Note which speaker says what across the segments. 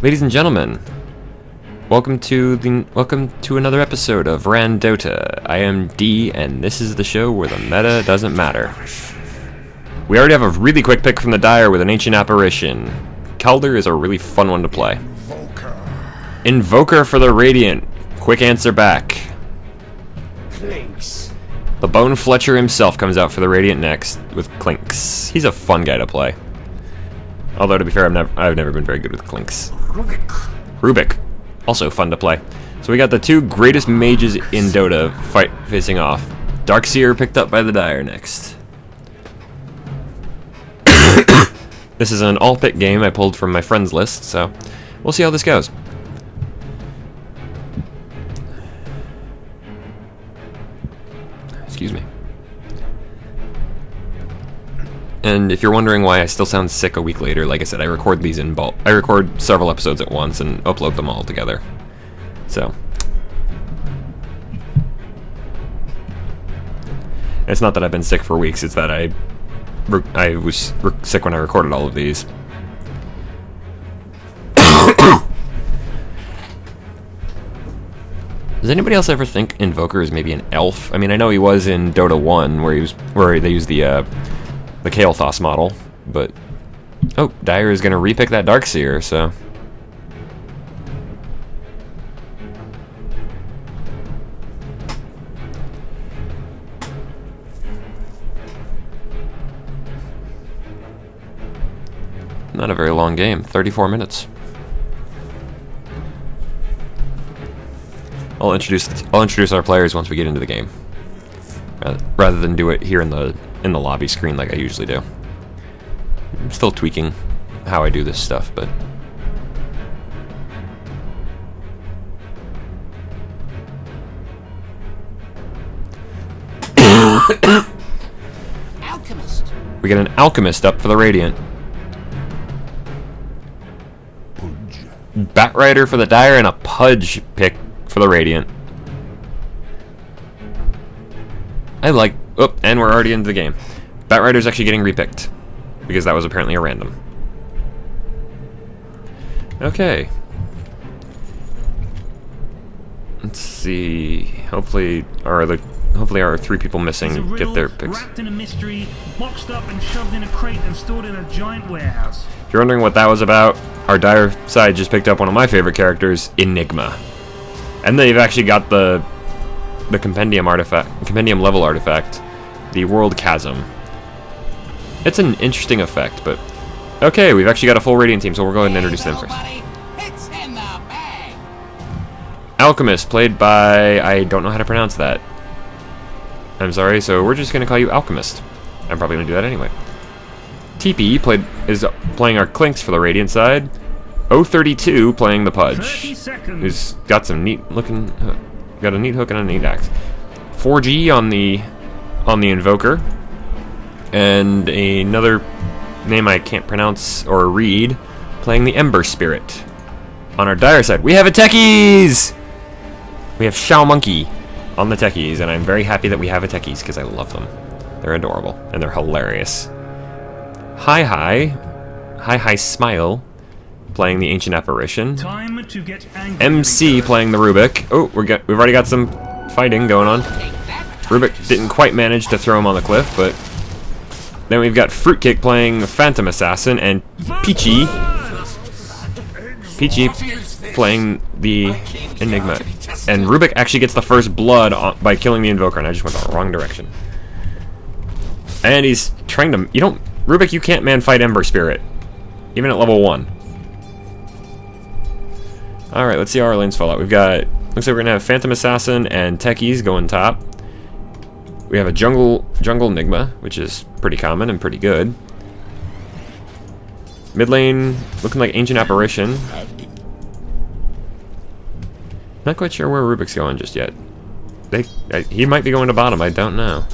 Speaker 1: Ladies and gentlemen, welcome to another episode of RanDOTA. I am D, and this is the show where the meta doesn't matter. We already have a really quick pick from the Dire with an Ancient Apparition. Calder is a really fun one to play. Invoker for the Radiant. Quick answer back.
Speaker 2: Clinks.
Speaker 1: The Bone Fletcher himself comes out for the Radiant next with Clinks. He's a fun guy to play. Although, to be fair, I've never been very good with Clinks. Rubik, also fun to play. So we got the two greatest mages in Dota facing off. Darkseer picked up by the Dire next. This is an all-pick game I pulled from my friends list, so we'll see how this goes. Excuse me. And if you're wondering why I still sound sick a week later, like I said, I record these in bulk. I record several episodes at once and upload them all together. So it's not that I've been sick for weeks, it's that I was sick when I recorded all of these. Does anybody else ever think Invoker is maybe an elf? I mean, I know he was in Dota 1 where they used the Kael'thas model, but oh, Dire is going to repick that Darkseer, so not a very long game, 34 minutes. I'll introduce our players once we get into the game, rather than do it here in the lobby screen like I usually do. I'm still tweaking how I do this stuff, but
Speaker 2: Alchemist.
Speaker 1: we get an Alchemist up for the Radiant. Batrider for the Dire and a Pudge pick for the Radiant. Oh, and we're already into the game. Batrider's actually getting repicked, because that was apparently a random. Okay. Let's see. Hopefully our three people missing get their picks.
Speaker 3: Wrapped in a mystery, boxed up and shoved in a crate and stored in a giant warehouse.
Speaker 1: If you're wondering what that was about, our Dire side just picked up one of my favorite characters, Enigma. And they've actually got the compendium level artifact, the World Chasm. It's an interesting effect, but okay, we've actually got a full Radiant team, so we'll go ahead and introduce them first.
Speaker 2: It's in the bag.
Speaker 1: Alchemist, played by, I don't know how to pronounce that. I'm sorry, so we're just gonna call you Alchemist. I'm probably gonna do that anyway. TP is playing our Clinks for the Radiant side. 032 playing the Pudge, who's got some got a neat hook and a neat axe. 4G on the Invoker, and another name I can't pronounce or read, playing the Ember Spirit. On our Dire side, we have a Techies! We have Shao Monkey on the Techies, and I'm very happy that we have a Techies because I love them. They're adorable, and they're hilarious. Hi Smile playing the Ancient Apparition.
Speaker 3: Time to get angry.
Speaker 1: MC playing the Rubik. Oh, we've already got some fighting going on. Rubik didn't quite manage to throw him on the cliff, but then we've got Fruitcake playing Phantom Assassin and Peachy playing the Enigma. And Rubik actually gets the first blood by killing the Invoker, and I just went the wrong direction. And he's trying to... Rubik, you can't man fight Ember Spirit, even at level 1. Alright, let's see how our lanes fall out. Looks like we're gonna have Phantom Assassin and Techies going top. We have a jungle Enigma, which is pretty common and pretty good. Mid lane looking like Ancient Apparition. Not quite sure where Rubik's going just yet. He might be going to bottom, I don't know.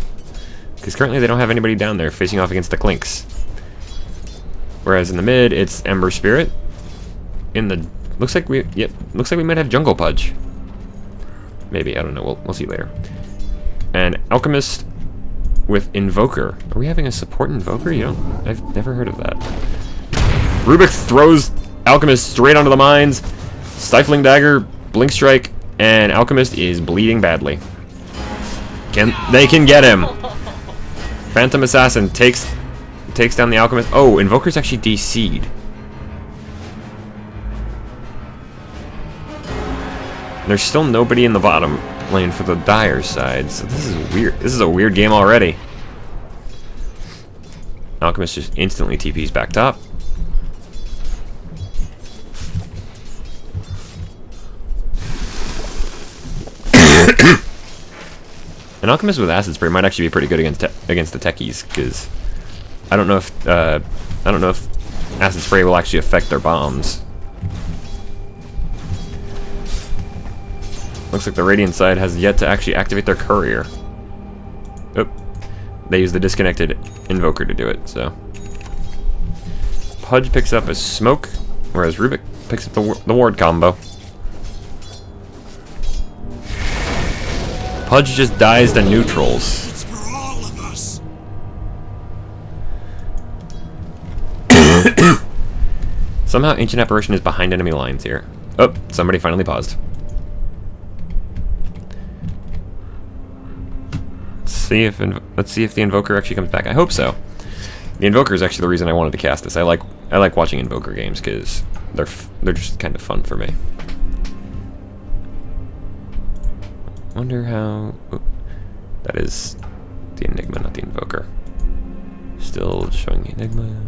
Speaker 1: Because currently they don't have anybody down there facing off against the Clinks. Whereas in the mid, it's Ember Spirit. Looks like we might have Jungle Pudge. Maybe, I don't know. We'll see later. And Alchemist with Invoker. Are we having a support Invoker? I've never heard of that. Rubik throws Alchemist straight onto the mines. Stifling Dagger, Blink Strike, and Alchemist is bleeding badly. They can get him. Phantom Assassin takes down the Alchemist. Oh, Invoker's actually DC'd. There's still nobody in the bottom lane for the Dire side, so this is weird. This is a weird game already. Alchemist just instantly TP's back top. An Alchemist with Acid Spray might actually be pretty good against the techies, because I don't know if Acid Spray will actually affect their bombs. Looks like the Radiant side has yet to actually activate their courier. Oop. They use the disconnected Invoker to do it, so. Pudge picks up a smoke, whereas Rubik picks up the ward combo. Pudge just dies to neutrals.
Speaker 2: It's for all of us.
Speaker 1: Somehow Ancient Apparition is behind enemy lines here. Oh, somebody finally paused. Let's see if the Invoker actually comes back. I hope so. The Invoker is actually the reason I wanted to cast this. I like watching Invoker games because they're just kind of fun for me. Wonder how... Oh, that is the Enigma, not the Invoker. Still showing the Enigma.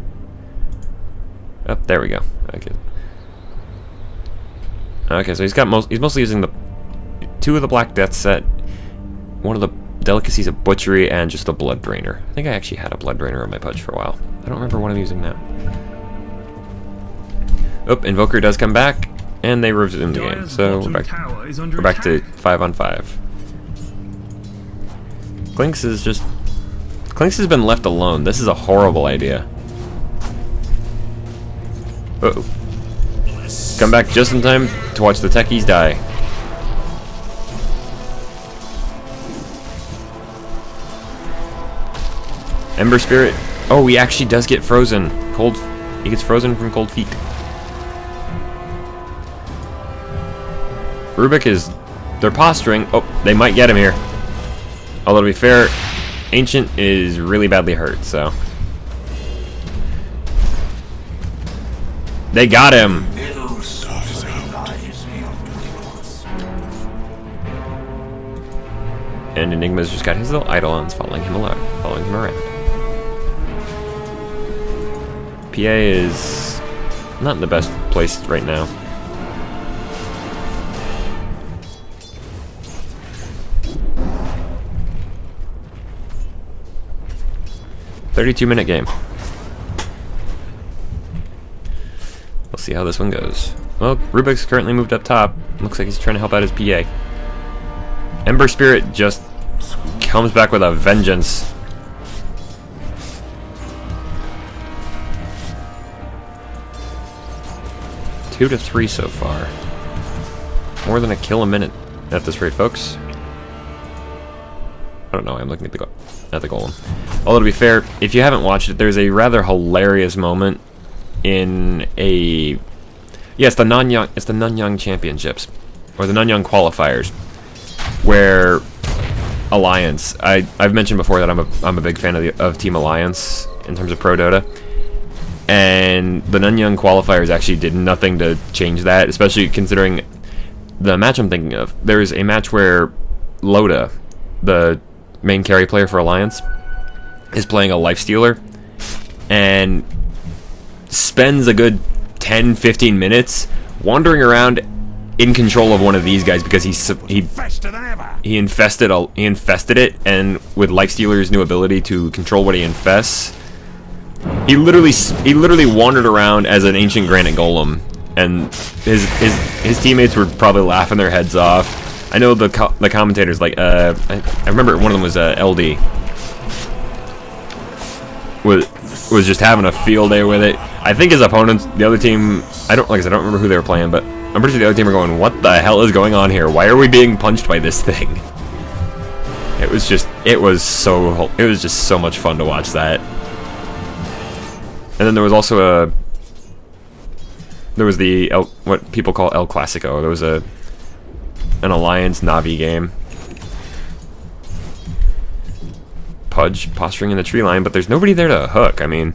Speaker 1: Oh, there we go. Okay, so he's mostly using the 2 of the Black Death set, 1 of the Delicacies of Butchery, and just a Blood Drainer. I think I actually had a Blood Drainer on my Pudge for a while. I don't remember what I'm using now. Oh, Invoker does come back, and they resume the game. So we're back to 5-on-5. Clinks has been left alone. This is a horrible idea. Uh-oh. Come back just in time to watch the techies die. Ember Spirit. Oh, he actually does get frozen. He gets frozen from cold feet. Rubik is... They're posturing. Oh, they might get him here. Although, to be fair, Ancient is really badly hurt, so... They got him! And Enigma's just got his little Eidolons following him around. PA is not in the best place right now. "32-minute game." We'll see how this one goes. Well, Rubik's currently moved up top. Looks like he's trying to help out his PA. Ember Spirit just comes back with a vengeance. Two to 3 so far. More than a kill a minute at this rate, folks. I don't know, I'm looking at the golem. Although, to be fair, if you haven't watched it, there's a rather hilarious moment in a... Yeah, it's the Nanyang Championships, or the Nanyang Qualifiers, where Alliance... I've mentioned before that I'm a big fan of Team Alliance in terms of Pro Dota, and the Nanyang Qualifiers actually did nothing to change that, especially considering the match I'm thinking of. There's a match where Loda, the main carry player for Alliance, is playing a Lifestealer and spends a good 10-15 minutes wandering around in control of one of these guys because he infested it, and with Lifestealer's new ability to control what he infests, he literally wandered around as an ancient granite golem, and his teammates were probably laughing their heads off. I know the commentators, like, I remember one of them was LD. Was just having a field day with it. I think his opponents, the other team, I don't remember who they were playing, but I'm pretty sure the other team were going, "What the hell is going on here? Why are we being punched by this thing?" It was just so much fun to watch that. And then there was also There was the what people call El Clasico. There was an Alliance Navi game. Pudge posturing in the tree line, but there's nobody there to hook. I mean,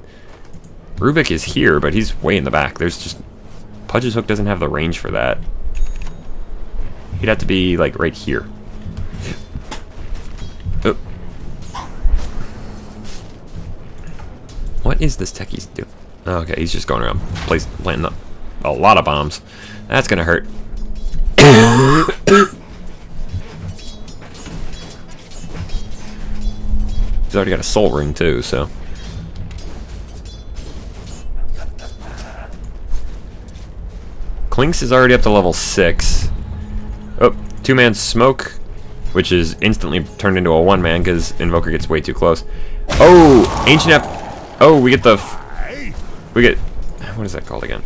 Speaker 1: Rubik is here, but he's way in the back. There's just... Pudge's hook doesn't have the range for that. He'd have to be, like, right here. Oh. What is this techie's doing? Oh, okay, he's just going around planting a lot of bombs. That's gonna hurt. He's already got a soul ring too, so. Clinks is already up to level 6. Oh, 2-man smoke, which is instantly turned into a 1-man because Invoker gets way too close. Oh, Ancient Oh, we get the... We get... What is that called again?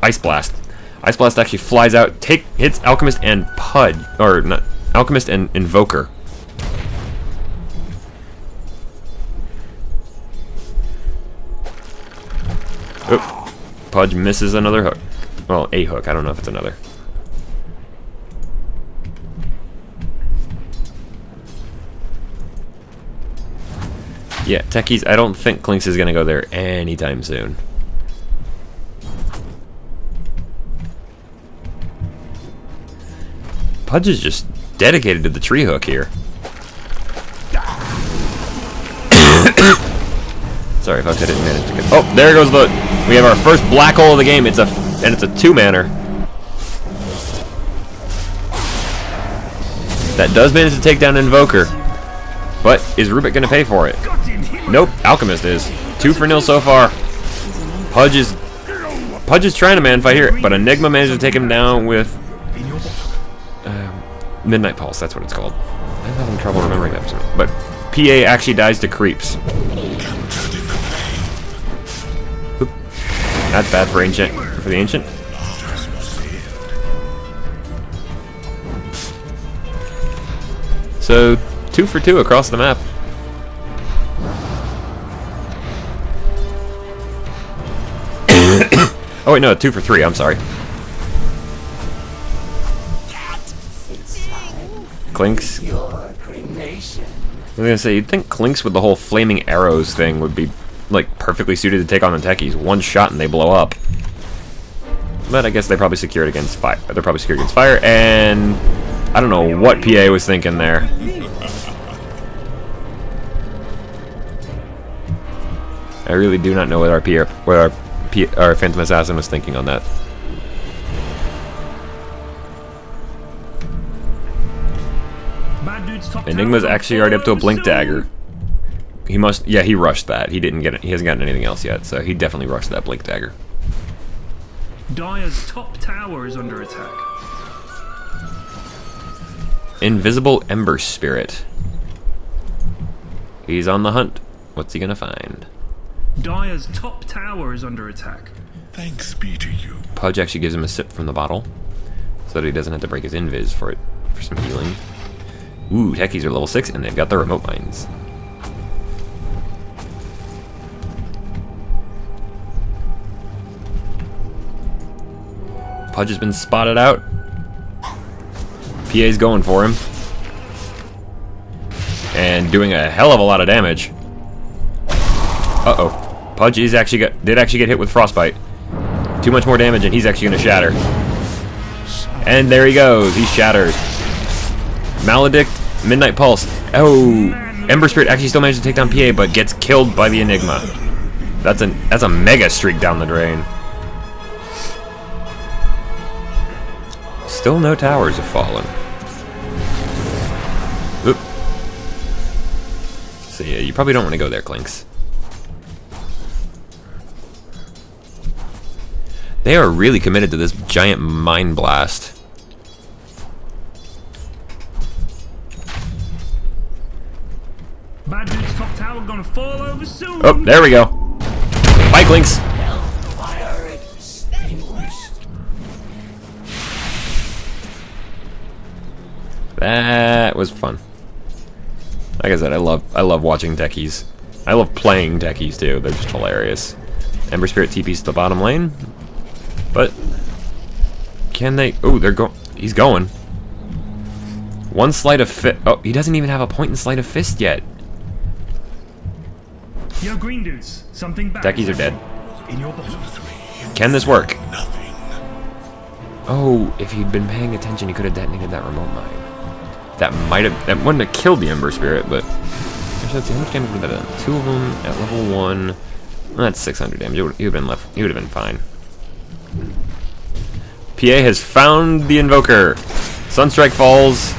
Speaker 1: Ice Blast. Ice Blast actually flies out, hits Alchemist and Pudge. Or, not... Alchemist and Invoker. Oh, Pudge misses another hook. Well, a hook. I don't know if it's another. Yeah, techies, I don't think Clinks is going to go there anytime soon. Pudge is just dedicated to the tree hook here. Sorry, folks, I didn't manage to get... Oh, there goes the... We have our first black hole of the game. It's a 2-manner. That does manage to take down Invoker. But is Rubik going to pay for it? Nope, Alchemist is. 2-0 so far. Pudge is trying to man-fight here, but Enigma managed to take him down with... Midnight Pulse, that's what it's called. I'm having trouble remembering that for some reason. But PA actually dies to creeps. Oop. That's bad for the Ancient. So, 2 for 2 across the map. Oh wait, no, 2 for 3, I'm sorry. Clinks. I was gonna say, you'd think Clinks with the whole flaming arrows thing would be, like, perfectly suited to take on the techies. One shot and they blow up. But I guess they probably secured against fire. They're probably secured against fire, and I don't know what PA was thinking there. I really do not know what our Phantom Assassin was thinking on that. Enigma's actually already up to a Blink Dagger. He must... Yeah, he rushed that. He didn't get it. He hasn't gotten anything else yet, so he definitely rushed that Blink Dagger.
Speaker 3: Dire's top tower is under attack.
Speaker 1: Invisible Ember Spirit. He's on the hunt. What's he gonna find?
Speaker 3: Dire's top tower is under attack.
Speaker 4: Thanks be to you.
Speaker 1: Pudge actually gives him a sip from the bottle, so that he doesn't have to break his invis for some healing. Ooh, techies are level 6, and they've got the remote mines. Pudge has been spotted out. PA's going for him. And doing a hell of a lot of damage. Uh-oh. Pudge did actually get hit with Frostbite. Too much more damage, and he's actually going to shatter. And there he goes. He's shattered. Maledict, Midnight Pulse. Oh, Ember Spirit actually still managed to take down PA, but gets killed by the Enigma. That's a mega streak down the drain. Still no towers have fallen. Oop. So yeah, you probably don't want to go there, Clinks. They are really committed to this giant mine blast.
Speaker 3: Bad dude's top tower gonna fall over soon.
Speaker 1: Oh, there we go. Bye, Clinks. That was fun. Like I said, I love watching techies. I love playing techies too. They're just hilarious. Ember Spirit TP's to the bottom lane. But can they? Oh, they're going. He's going. One sleight of fist. Oh, he doesn't even have a point in sleight of fist yet.
Speaker 3: Yo, green dudes, something bad.
Speaker 1: Deckies are dead.
Speaker 3: In your bottom.
Speaker 1: Can this work? Oh, if he'd been paying attention, he could have detonated that remote mine. That wouldn't have killed the Ember Spirit, but actually, let's see how much damage would that have done. 2 of them at level 1. Well, that's 600 damage. He would have been fine. PA has found the Invoker. Sunstrike falls.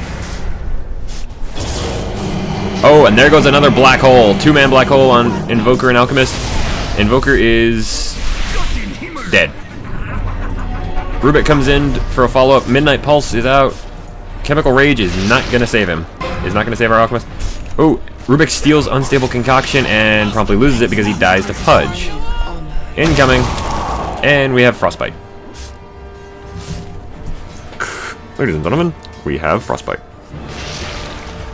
Speaker 1: Oh, and there goes another black hole. 2-man black hole on Invoker and Alchemist. Invoker is dead. Rubik comes in for a follow-up. Midnight Pulse is out. Chemical Rage is not going to save him. Is not going to save our Alchemist. Oh, Rubik steals Unstable Concoction and promptly loses it because he dies to Pudge. Incoming. And we have Frostbite. Ladies and gentlemen, we have Frostbite.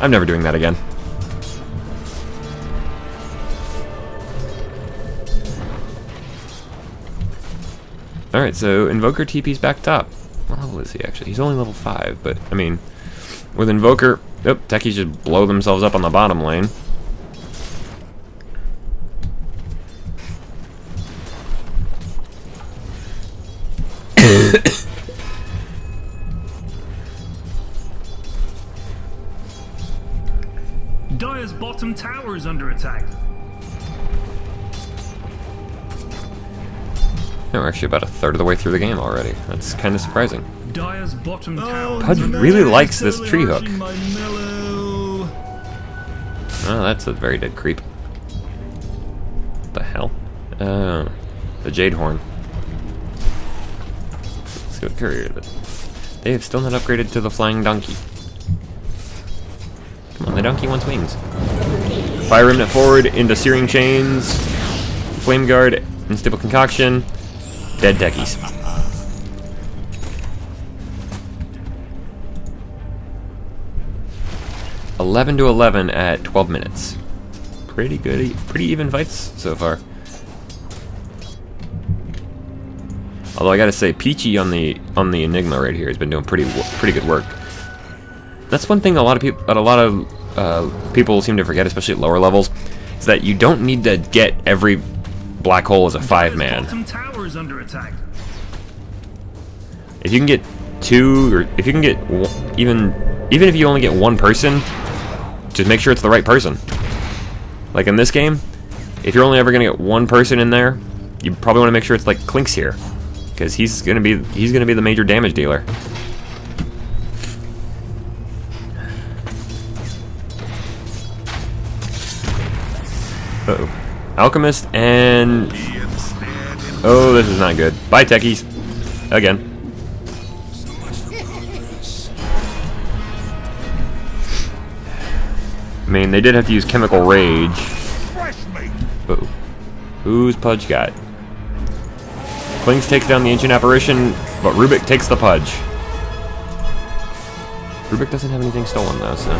Speaker 1: I'm never doing that again. Alright, so Invoker TP's back top. What level is he actually? He's only level 5, but I mean, with Invoker, techies just blow themselves up on the bottom lane.
Speaker 3: Dire's bottom tower is under attack.
Speaker 1: We're actually about a third of the way through the game already. That's kind of surprising.
Speaker 3: Dire's bottom tower.
Speaker 1: Pudge really likes this tree hook. Oh, that's a very dead creep. What the hell? The Jade Horn. Let's go courier this. They have still not upgraded to the Flying Donkey. Come on, the donkey wants wings. Fire Remnant forward into Searing Chains. Flame Guard, Unstable Concoction. Dead techies. $11 to 11 at 12 minutes. Pretty good, pretty even fights so far. Although I gotta say, Peachy on the Enigma right here has been doing pretty good work. That's one thing a lot of people seem to forget, especially at lower levels, is that you don't need to get every black hole as a 5-man. If you can get 2, or if you can get even if you only get 1 person, just make sure it's the right person. Like in this game, if you're only ever gonna get 1 person in there, you probably want to make sure it's like Clink's here, because he's gonna be the major damage dealer. Uh-oh. Alchemist and... Oh, this is not good. Bye, techies. Again. I mean, they did have to use Chemical Rage. Uh-oh. Who's Pudge got? Clinks takes down the Ancient Apparition, but Rubik takes the Pudge. Rubik doesn't have anything stolen, though, so...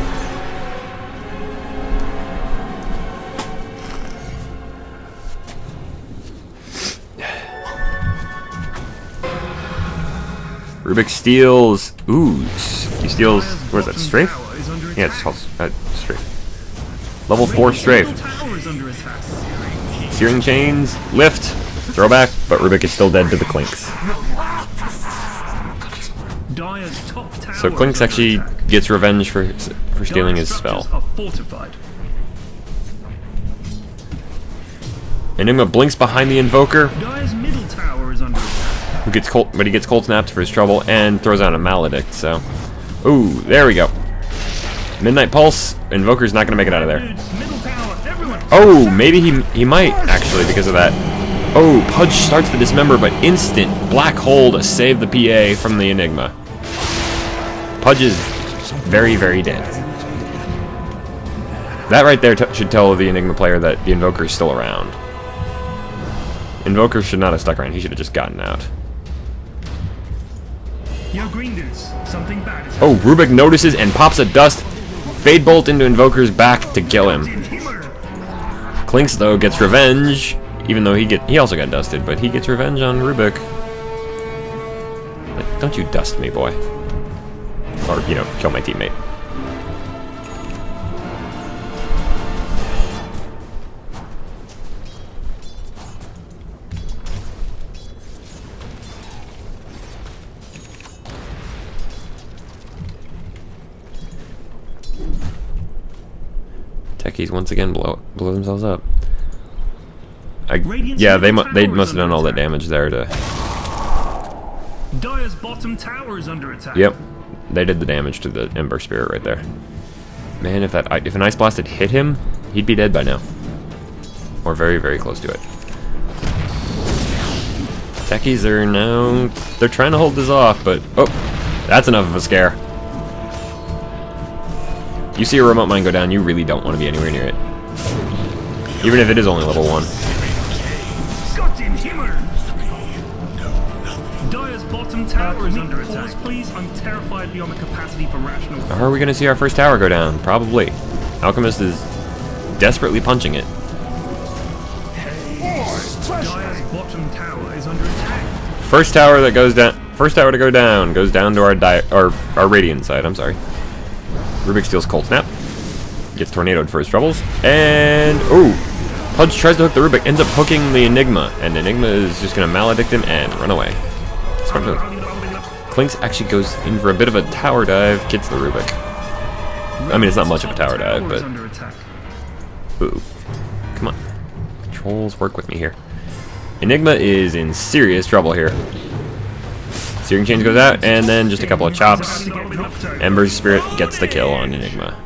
Speaker 1: Rubik steals. Ooh, he steals. What is that? Strafe? Yeah, it's called Strafe. Level 4 Strafe. Searing Chains, lift, throwback, but Rubik is still dead to the Clinks. So Clinks actually gets revenge for stealing his spell. Enigma blinks behind the Invoker. Who gets cold, but he gets cold snapped for his trouble and throws out a Maledict. So, ooh, there we go. Midnight Pulse. Invoker's not gonna make it out of there. Oh, maybe he might actually because of that. Oh, Pudge starts the dismember, but instant black hole to save the PA from the Enigma. Pudge is very, very dead. That right there should tell the Enigma player that the Invoker is still around. Invoker should not have stuck around. He should have just gotten out.
Speaker 3: Yo, green dudes, something bad is
Speaker 1: Oh, Rubik notices and pops a dust. Fade Bolt into Invoker's back to kill him. Clinks, though, gets revenge, even though he also got dusted, but he gets revenge on Rubik. Don't you dust me, boy. Or, you know, kill my teammate. Techies once again blow themselves up. Yeah, they must have done all the damage there to.
Speaker 3: Dire's bottom tower is under attack.
Speaker 1: Yep, they did the damage to the Ember Spirit right there. Man, if an Ice Blast had hit him, he'd be dead by now, or very, very close to it. Techies are now they're trying to hold this off, but oh, that's enough of a scare. You see a remote mine go down, you really don't want to be anywhere near it. Even if it is only level 1.
Speaker 3: Got in him! Dire's bottom tower is under attack. Please, I'm terrified beyond the capacity for rational.
Speaker 1: Are we going to see our first tower go down? Probably. Alchemist is desperately punching it.
Speaker 3: Dire's bottom tower is under attack.
Speaker 1: First tower that goes down. First tower to go down goes down to our Radiant side. I'm sorry. Rubik steals Cold Snap. Gets tornadoed for his troubles. And ooh, Pudge tries to hook the Rubik. Ends up hooking the Enigma, and Enigma is just going to maledict him and run away. Clinks actually goes in for a bit of a tower dive. Gets the Rubik. I mean, it's not much of a tower dive, but ooh, come on. Controls, work with me here. Enigma is in serious trouble here. Searing Chains goes out, and then just a couple of chops. Ember's Spirit gets the kill on Enigma.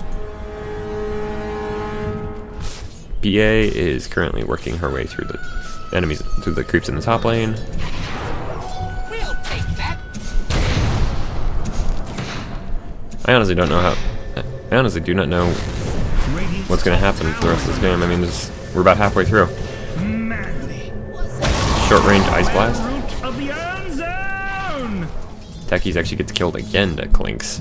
Speaker 1: PA is currently working her way through the enemies, through the creeps in the top lane.
Speaker 2: We'll take that.
Speaker 1: I honestly don't know how. I honestly do not know what's going to happen for the rest of this game. I mean, we're about halfway through. Short range Ice Blast. Techies actually gets killed again to Clinks.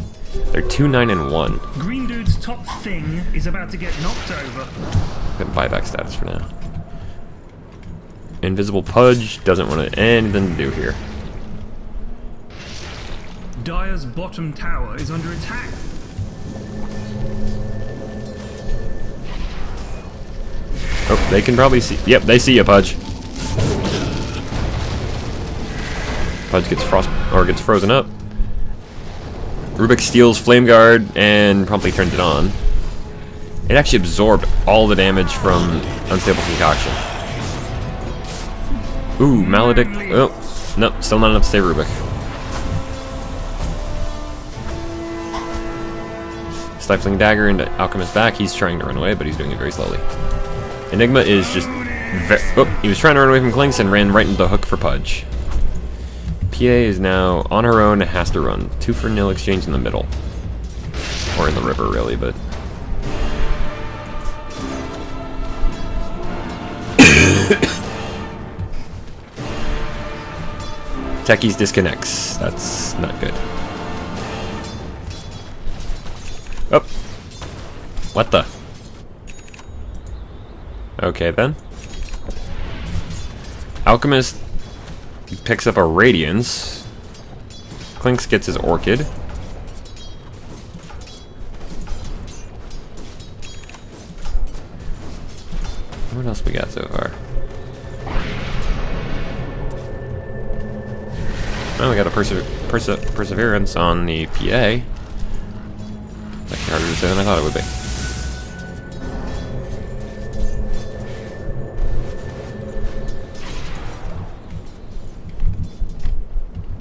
Speaker 1: They're 2-9-1.
Speaker 3: Green dude's top thing is about to get knocked over.
Speaker 1: Got buyback status for now. Invisible Pudge doesn't want to anything to do here.
Speaker 3: Dire's bottom tower is under attack.
Speaker 1: Oh, they can probably see. Yep, they see you, Pudge. Pudge gets gets frozen up. Rubik steals Flame Guard and promptly turns it on. It actually absorbed all the damage from Unstable Concoction. Ooh, Maledict. Oh, nope, still not enough to save Rubik. Stifling Dagger into Alchemist's back. He's trying to run away, but he's doing it very slowly. Enigma is just. He was trying to run away from Clinks and ran right into the hook for Pudge. PA is now on her own and has to run. 2-for-0 exchange in the middle. Or in the river, really, but. Techies disconnects. That's not good. Oh. What the? Okay, then. Alchemist picks up a Radiance. Clinks gets his Orchid. What else we got so far? Oh, we got a Perseverance on the PA. It's actually harder to say than I thought it would be.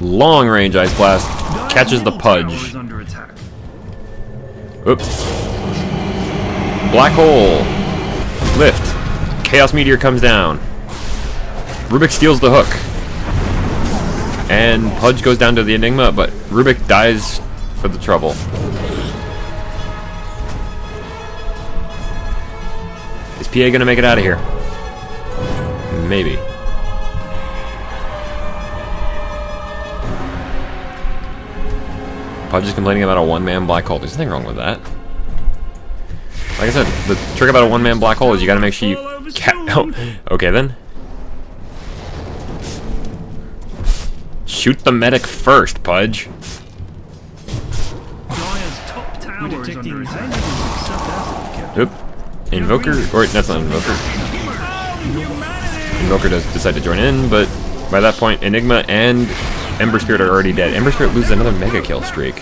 Speaker 1: Long range Ice Blast catches the Pudge. Oops. Black Hole. Lift. Chaos Meteor comes down. Rubik steals the hook. And Pudge goes down to the Enigma, but Rubik dies for the trouble. Is PA gonna make it out of here? Maybe. Pudge is complaining about a one-man black hole. There's nothing wrong with that. Like I said, the trick about a one-man black hole is you gotta make sure you Oh, okay then. Shoot the medic first, Pudge.
Speaker 3: Dire's top tower is under attack.
Speaker 1: Oop. Invoker, or that's not Invoker. Invoker does decide to join in, but by that point, Enigma and Ember Spirit are already dead. Ember Spirit loses another mega kill streak.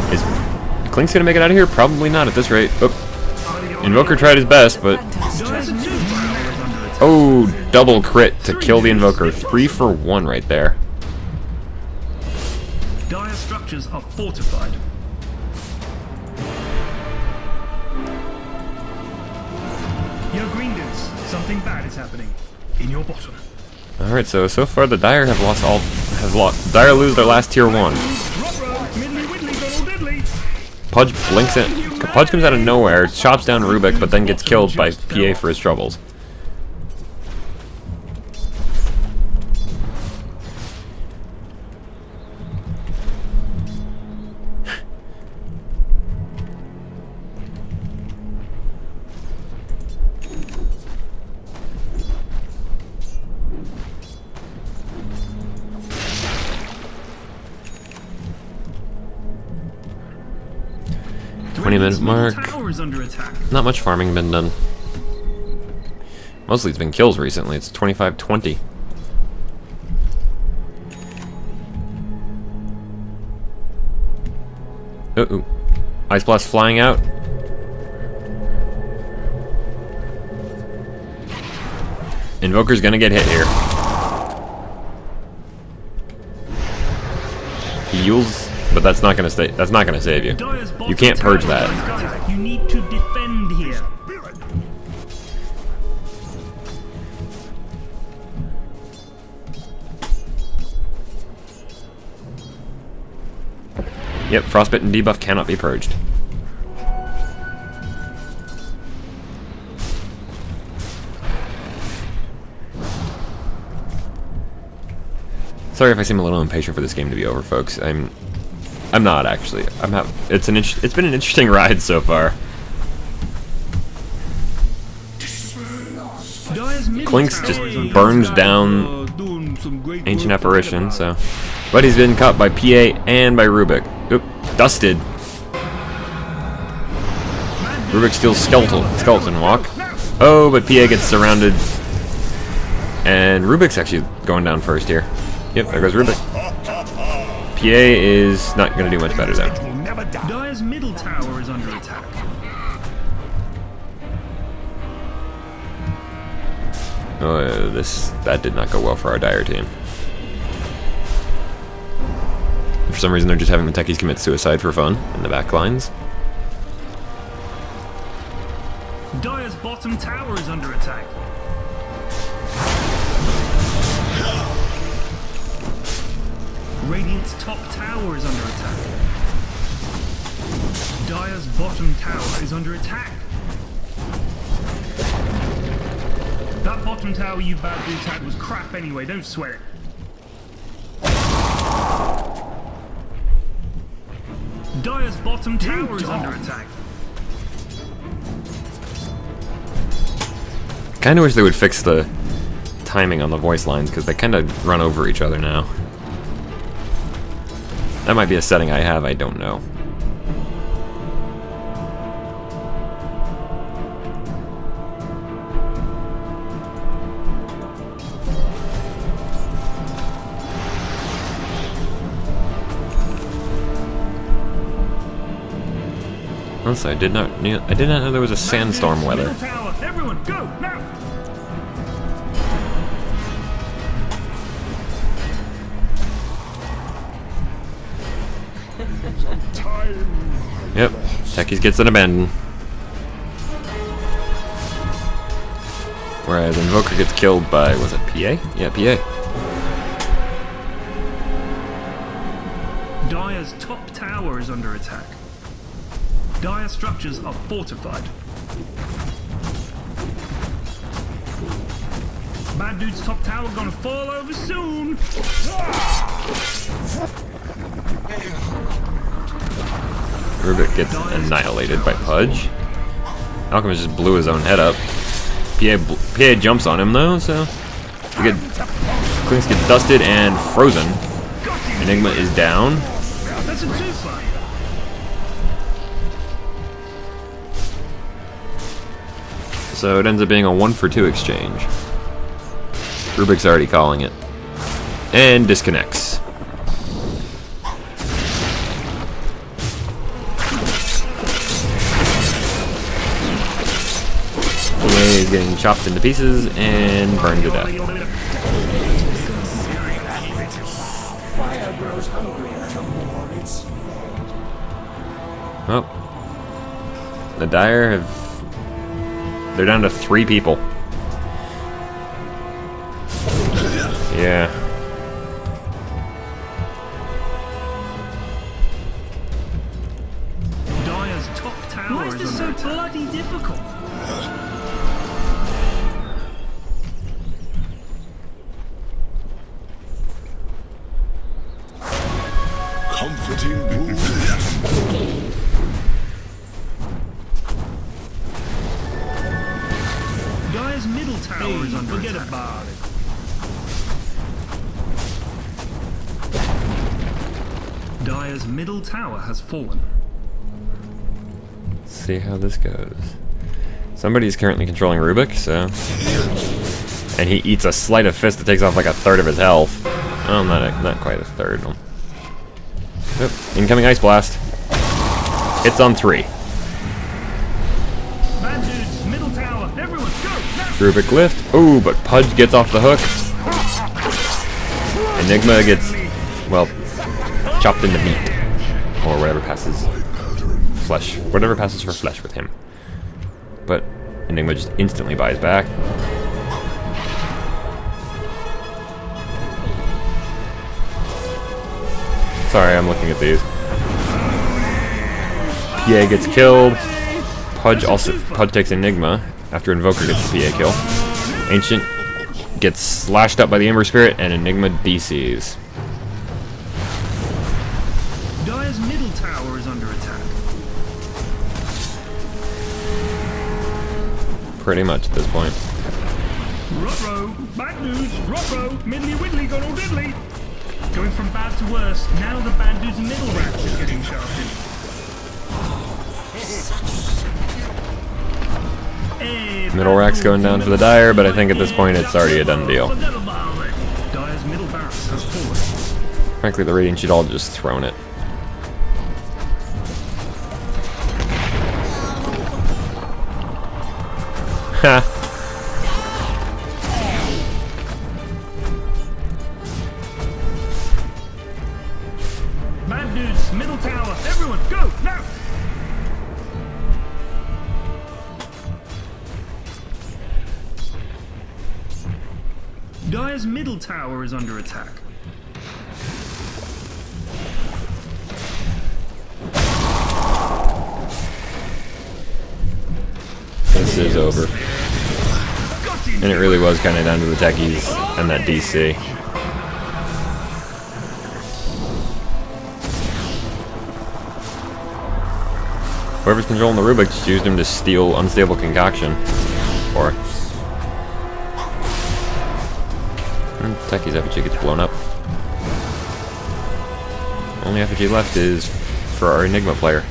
Speaker 1: Is Klink's gonna make it out of here? Probably not at this rate. Oop. Invoker tried his best, but... Oh, double crit to kill the Invoker. 3 for 1 right there.
Speaker 3: Dire structures are fortified. Yo, green dudes, something bad is happening. In your bottom.
Speaker 1: Alright, so far the Dire have lost all... Dire lose their last tier 1. Pudge blinks in. Pudge comes out of nowhere, chops down Rubik, but then gets killed by PA for his troubles. Minute mark. Not much farming been done. Mostly it's been kills recently. It's 25-20. Uh-oh. Ice Blast flying out. Invoker's gonna get hit here. He yields, but that's not gonna stay. That's not gonna save you. You can't purge that.
Speaker 3: You need to defend here.
Speaker 1: Yep, Frostbitten debuff cannot be purged. Sorry if I seem a little impatient for this game to be over, folks. I'm not actually. It's been an interesting ride so far. Klink's just burns down Ancient Apparition, so. But he's been caught by PA and by Rubik. Oop, dusted. Rubik steals skeleton walk. Oh, but PA gets surrounded. And Rubik's actually going down first here. Yep, there goes Rubik. PA is not going to do much better though.
Speaker 3: Dire's middle tower is under attack.
Speaker 1: Oh, that did not go well for our Dire team. For some reason, they're just having the techies commit suicide for fun in the back lines.
Speaker 3: Dire's bottom tower is under attack. Radiant's top tower is under attack. Dire's bottom tower is under attack. That bottom tower you bad dudes had was crap anyway, don't sweat it. Dire's bottom tower is under attack.
Speaker 1: Kinda wish they would fix the timing on the voice lines, because they kinda run over each other now. That might be a setting I have, I don't know. Also, I did not know there was a sandstorm weather.
Speaker 3: Everyone, go now!
Speaker 1: Yep, techies gets an abandon. Whereas Invoker gets killed by, was it PA? Yeah, PA.
Speaker 3: Dire's top tower is under attack. Dire structures are fortified. Bad dude's top tower gonna fall over soon.
Speaker 1: Rubik gets annihilated by Pudge. Alchemist just blew his own head up. PA jumps on him though, so we get Klings get dusted and frozen. Enigma is down.
Speaker 3: That's a twofer.
Speaker 1: So it ends up being a 1-for-2 exchange. Rubik's already calling it. And disconnects. EA is getting chopped into pieces and burned to death. Oh. The Dire have... They're down to 3 people. Yeah.
Speaker 3: Dire's top tower. Why is this so bloody difficult?
Speaker 4: Comforting wound.
Speaker 3: Dire's middle tower is under attack. Forget about it. Dire's middle tower has fallen.
Speaker 1: Let's see how this goes. Somebody's currently controlling Rubik, so... And he eats a sleight of fist that takes off like a third of his health. Oh, not quite a third. Yep. Incoming Ice Blast. Hits on 3.
Speaker 3: Bad dudes, middle tower, everyone go! Now!
Speaker 1: Rubik lift. Oh, but Pudge gets off the hook. Enigma gets, well, chopped into meat. Or whatever passes flesh. Whatever passes for flesh with him. But Enigma just instantly buys back. Sorry, I'm looking at these. PA gets killed. Pudge takes Enigma after Invoker gets the PA kill. Ancient gets slashed up by the Ember Spirit, and Enigma DCs.
Speaker 3: Dire's middle tower is under attack.
Speaker 1: Pretty much at this point.
Speaker 3: Ruh-roh, bad news, ruh-roh, middly widdly got all diddly. Going from bad to worse, now the bad dude's middle rack is getting shafted. Hey,
Speaker 1: Middle rack's going down for the Dire, but I think at this point it's already a done deal.
Speaker 3: Dire's middle barracks has fallen.
Speaker 1: Frankly, the Radiant should all just thrown it. Ha!
Speaker 3: Bad dudes, middle tower, everyone go, now! Dire's middle tower is under attack.
Speaker 1: This is over. And it really was kind of down to the techies and that DC. Whoever's controlling the Rubik just used him to steal Unstable Concoction. Or... Techie's effigy gets blown up. Only effigy left is for our Enigma player.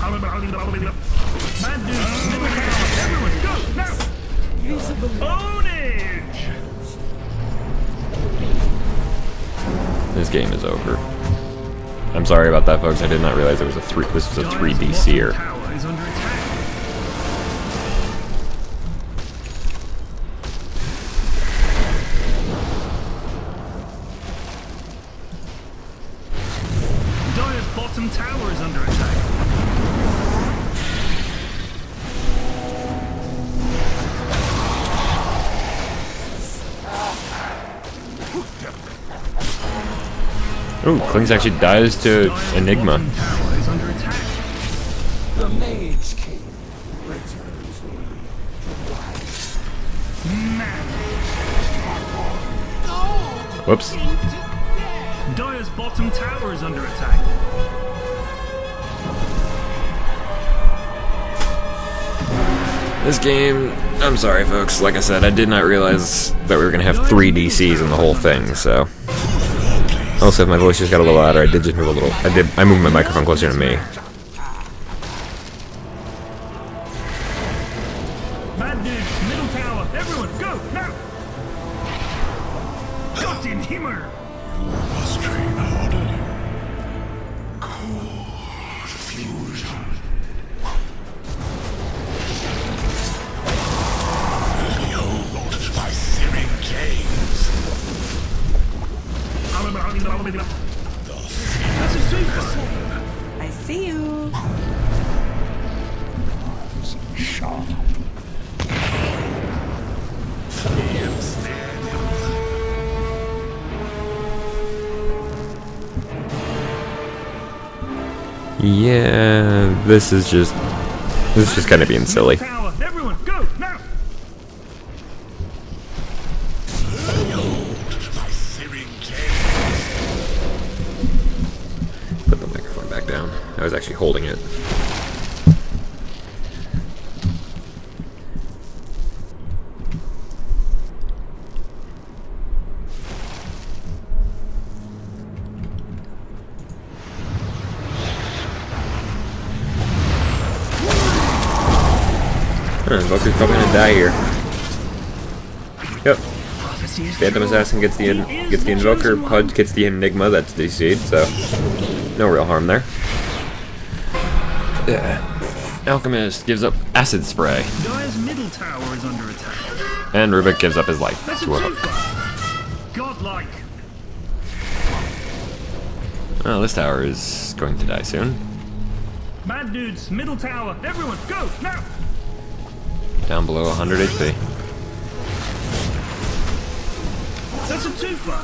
Speaker 1: This game is over. I'm sorry about that, folks. I did not realize it was a 3. This was a 3 DCer.
Speaker 3: Dire's bottom tower is under attack.
Speaker 1: Ooh, Klings actually dies to Enigma.
Speaker 3: Tower is under attack.
Speaker 2: The Mage King returns me to life.
Speaker 1: Whoops.
Speaker 3: Dire's bottom tower is under attack.
Speaker 1: This game, I'm sorry folks, like I said, I did not realize that we were going to have 3 DCs in the whole thing, so... Also, if my voice just got a little louder, I did just move a little. I moved my microphone closer to me.
Speaker 3: Bad dudes, middle tower, everyone, go, now! Got in Himmer!
Speaker 4: Must train harder. Cold fusion. Behold my searing gaze.
Speaker 3: That's a super!
Speaker 5: I see you.
Speaker 4: Sharp.
Speaker 1: Yeah, this is just kind of being silly.
Speaker 3: Tower, everyone, go, now!
Speaker 4: My searing gaze.
Speaker 1: Put the microphone back down. I was actually holding it. Invoker's probably gonna die here. Yep. Phantom Assassin gets the Invoker, Pudge gets the Enigma, that's DC'd, so no real harm there. Alchemist gives up Acid Spray.
Speaker 3: Dire's middle tower is under attack.
Speaker 1: And Rubik gives up his life
Speaker 3: That's a
Speaker 1: to a hook.
Speaker 3: super! Godlike!
Speaker 1: Oh, this tower is going to die soon.
Speaker 3: Bad dudes, middle tower, everyone, go, now!
Speaker 1: Down below 100 HP.
Speaker 3: That's a twofer!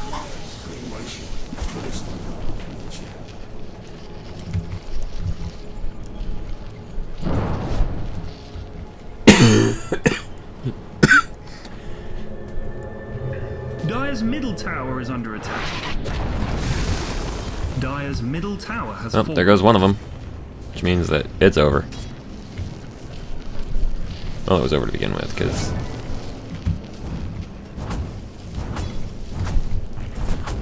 Speaker 3: Dire's middle tower is under attack. Dire's middle tower has
Speaker 1: Oh,
Speaker 3: fallen.
Speaker 1: there goes one of them. Which means that it's over. Well, it was over to begin with, because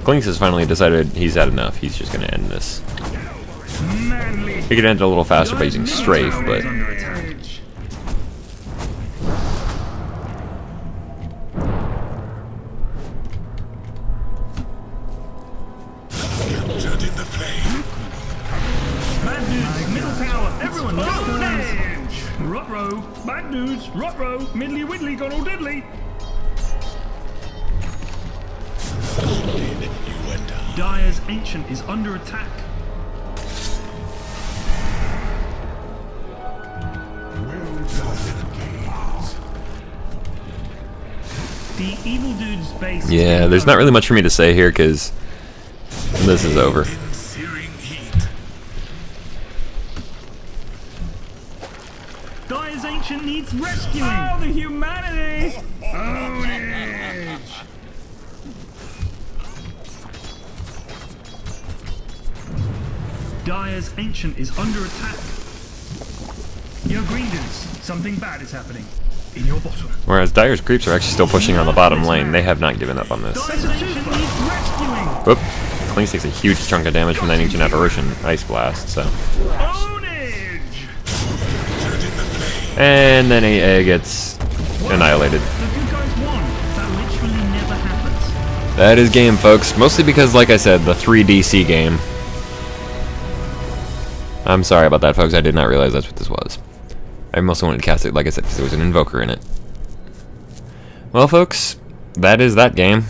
Speaker 1: Clinks has finally decided he's had enough. He's just going to end this.
Speaker 3: Manly.
Speaker 1: He could end it a little faster by using Strafe,
Speaker 3: Tower
Speaker 1: but
Speaker 3: is under attack.
Speaker 4: Captured in the flame.
Speaker 3: Bad dudes, middle tower, everyone, go, edge! Rot-row, bad dudes, rot-row, middly widdly gone all diddly.
Speaker 4: You and I.
Speaker 3: Dire's ancient is under attack. The evil dude's base. is
Speaker 1: yeah,
Speaker 3: being
Speaker 1: there's not really much for me to say here, because this is over.
Speaker 4: In searing heat.
Speaker 3: Dire's ancient needs rescuing. Oh, the humanity! Ownage! Dire's ancient is under attack. Yo, green dudes, something bad is happening. In your bottom.
Speaker 1: Whereas Dire's creeps are actually still pushing on the bottom lane. They have not given up on this.
Speaker 3: Dire's ancient needs rescuing.
Speaker 1: Whoop. Clinks takes a huge chunk of damage from that Ancient Apparition Ice Blast, so.
Speaker 3: Ownage!
Speaker 1: And then AA gets annihilated.
Speaker 3: The good guys won. That literally never happens.
Speaker 1: That is game, folks. Mostly because, like I said, the 3DC game. I'm sorry about that, folks. I did not realize that's what this was. I mostly wanted to cast it, like I said, because there was an Invoker in it. Well, folks, that is that game.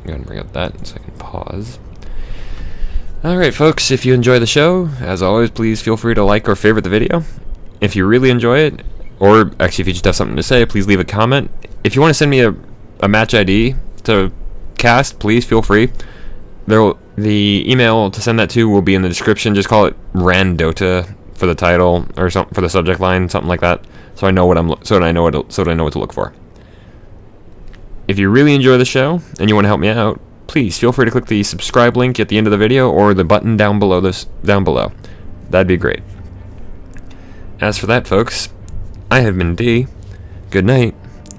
Speaker 1: I'm going to bring up that so I can pause. Alright, folks, if you enjoy the show, as always, please feel free to like or favorite the video. If you really enjoy it, or actually if you just have something to say, please leave a comment. If you want to send me a match ID to cast, please feel free. The email to send that to will be in the description. Just call it RanDOTA for the title or something for the subject line, something like that, so I know what I know what to look for. If you really enjoy the show and you want to help me out, please feel free to click the subscribe link at the end of the video or the button down below That'd be great. As for that, folks, I have been D. Good night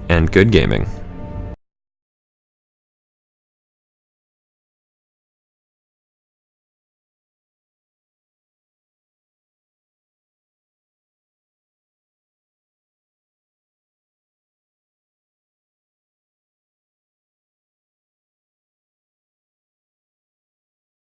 Speaker 1: and good gaming.